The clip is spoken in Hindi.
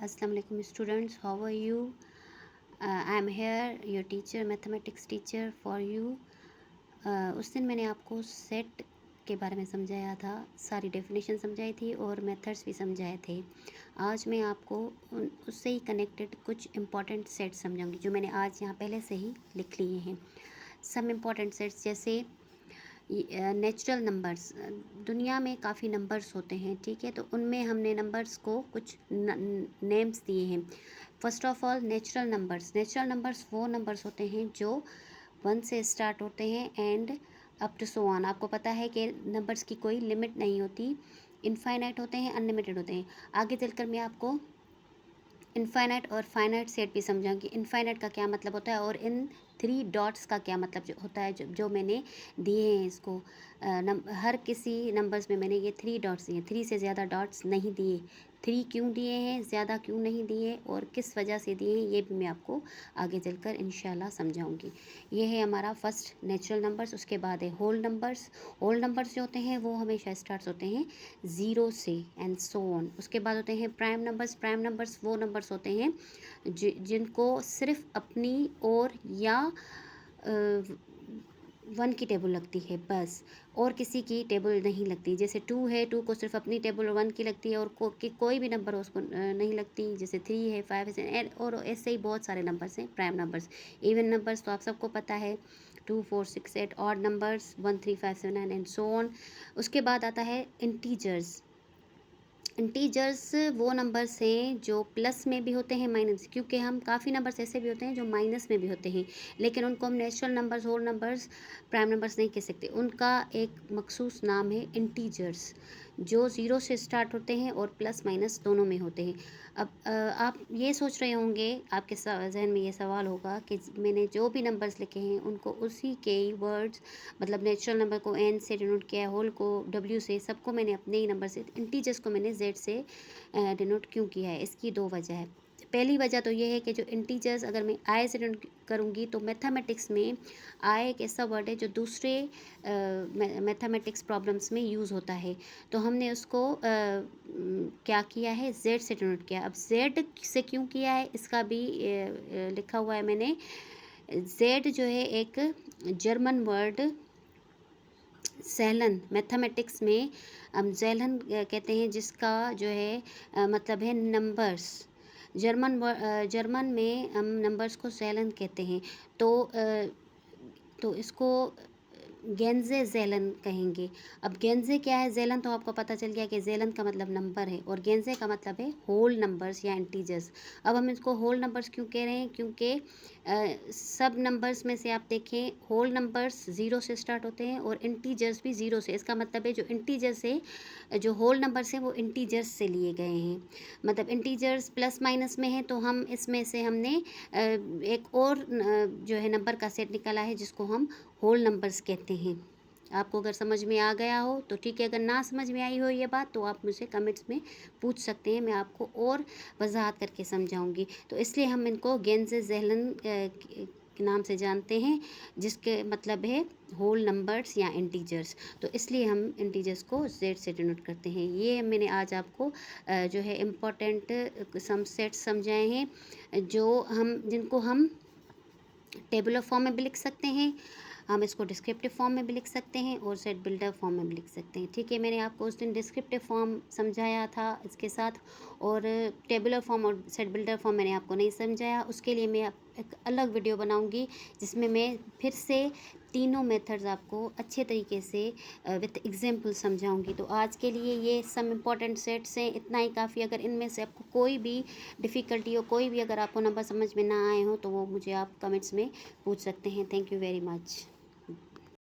Assalamu alaikum students, how are you? I am here, your teacher, mathematics teacher for you. उस दिन मैंने आपको सेट के बारे में समझाया था, सारी डेफिनेशन समझाई थी और मेथड्स भी समझाए थे। आज मैं आपको उससे ही कनेक्टेड कुछ इम्पॉर्टेंट सेट्स समझाऊंगी जो मैंने आज यहाँ पहले से ही लिख लिए हैं। सम इम्पॉर्टेंट सेट्स जैसे नेचुरल नंबर्स, दुनिया में काफ़ी नंबर्स होते हैं, ठीक है, तो उनमें हमने नंबर्स को कुछ नेम्स दिए हैं। First of all natural numbers वो नंबर्स होते हैं जो 1 से स्टार्ट होते हैं and up to so on. आपको पता है कि नंबर्स की कोई लिमिट नहीं होती, इनफाइनाइट होते हैं, अनलिमिटेड होते हैं। आगे चलकर मैं आपको इनफाइनाइट और फाइनाइट सेट भी समझाऊंगी। इनफाइनाइट का क्या मतलब होता है और इन 3 डॉट्स का क्या मतलब जो होता है, जो मैंने दिए हैं इसको हर किसी नंबर्स में मैंने ये 3 डॉट्स दिए, 3 से ज़्यादा डॉट्स नहीं दिए। 3 क्यों दिए हैं, ज़्यादा क्यों नहीं दिए और किस वजह से दिए हैं, ये भी मैं आपको आगे चलकर इंशाल्लाह समझाऊंगी। ये है हमारा फर्स्ट नेचुरल नंबर्स। उसके बाद है होल नंबर्स। होल नंबर्स जो होते हैं वो हमेशा स्टार्ट होते हैं 0 से एंड सो ऑन। उसके बाद होते हैं प्राइम नंबर्स वो नंबर्स होते हैं जिनको सिर्फ अपनी और या 1 की टेबल लगती है बस, और किसी की टेबल नहीं लगती। जैसे 2 है, 2 को सिर्फ अपनी टेबल 1 की लगती है और कोई भी नंबर उसको नहीं लगती। जैसे 3 है, 5 है और ऐसे ही बहुत सारे नंबर्स हैं प्राइम नंबर्स। इवन नंबर्स तो आप सबको पता है 2, 4, 6, 8। Odd numbers 1, 3, 5, 7, 9 and so on. उसके बाद आता है इंटीजर्स वो नंबर्स हैं जो प्लस में भी होते हैं, माइनस, क्योंकि हम काफ़ी नंबर्स ऐसे भी होते हैं जो माइनस में भी होते हैं, लेकिन उनको हम natural numbers, whole numbers, prime numbers नहीं कह सकते। उनका एक मखसूस नाम है इंटीजर्स, जो 0 से स्टार्ट होते हैं और प्लस माइनस दोनों में होते हैं। अब आप ये सोच रहे होंगे, आपके जहन में ये सवाल होगा कि मैंने जो भी नंबर्स लिखे हैं उनको उसी के वर्ड्स, मतलब नेचुरल नंबर को n से डिनोट किया है, होल को w से, सबको मैंने अपने ही नंबर से, इंटीजर्स को मैंने z से डिनोट क्यों किया है। इसकी 2 वजह है। पहली वजह तो ये है कि जो इंटीजर्स अगर मैं i से डिनोट करूँगी तो मैथमेटिक्स में i एक ऐसा वर्ड है जो दूसरे मैथमेटिक्स प्रॉब्लम्स में यूज़ होता है, तो हमने उसको क्या किया है, z से डिनोट किया। अब z से क्यों किया है इसका भी लिखा हुआ है मैंने। z जो है एक जर्मन वर्ड, ज़ेलन, मैथमेटिक्स में हम ज़ेलन कहते हैं, जिसका जो है मतलब है नंबर्स। जर्मन में हम नंबर्स को ज़ेलन कहते हैं, तो इसको गेंजे ज़ेलन कहेंगे। अब गेंजे क्या है, ज़ेलन तो आपको पता चल गया कि ज़ेलन का मतलब नंबर है और गेंजे का मतलब है होल नंबर्स या इंटीजर्स। अब हम इसको होल नंबर्स क्यों कह रहे हैं, क्योंकि सब नंबर्स में से आप देखें होल नंबर्स 0 से स्टार्ट होते हैं और इंटीजर्स भी 0 से। इसका मतलब है जो इंटीजर्स है, जो होल नंबर्स हैं वो इंटीजर्स से लिए गए हैं। मतलब इंटीजर्स प्लस माइनस में है, तो हम इसमें से हमने एक और जो है नंबर का सेट निकाला है जिसको हम होल नंबर्स कहते हैं। आपको अगर समझ में आ गया हो तो ठीक है, अगर ना समझ में आई हो ये बात तो आप मुझसे कमेंट्स में पूछ सकते हैं, मैं आपको और वजाहत करके समझाऊंगी। तो इसलिए हम इनको गेंजे ज़ेलन के नाम से जानते हैं, जिसके मतलब है होल नंबर्स या इंटीजर्स। तो इसलिए हम इंटीजर्स को z से डिनोट करते हैं। ये मैंने आज आपको जो है इम्पोर्टेंट सम सेट्स समझाए हैं, जिनको हम टेबुलर फॉर्म में भी लिख सकते हैं, हम इसको डिस्क्रिप्टिव फॉर्म में भी लिख सकते हैं और सेट बिल्डर फॉर्म में भी लिख सकते हैं। ठीक है, मैंने आपको उस दिन डिस्क्रिप्टिव फॉर्म समझाया था इसके साथ, और टेबुलर फॉर्म और सेट बिल्डर फॉर्म मैंने आपको नहीं समझाया। उसके लिए मैं एक अलग वीडियो बनाऊंगी जिसमें मैं फिर से तीनों मेथड्स आपको अच्छे तरीके से विथ एग्जाम्पल समझाऊंगी। तो आज के लिए ये सम इम्पॉर्टेंट सेट्स हैं, इतना ही काफ़ी। अगर इनमें से आपको कोई भी डिफ़िकल्टी हो, कोई भी अगर आपको नंबर समझ में ना आए हो तो वो मुझे आप कमेंट्स में पूछ सकते हैं। Thank you very much.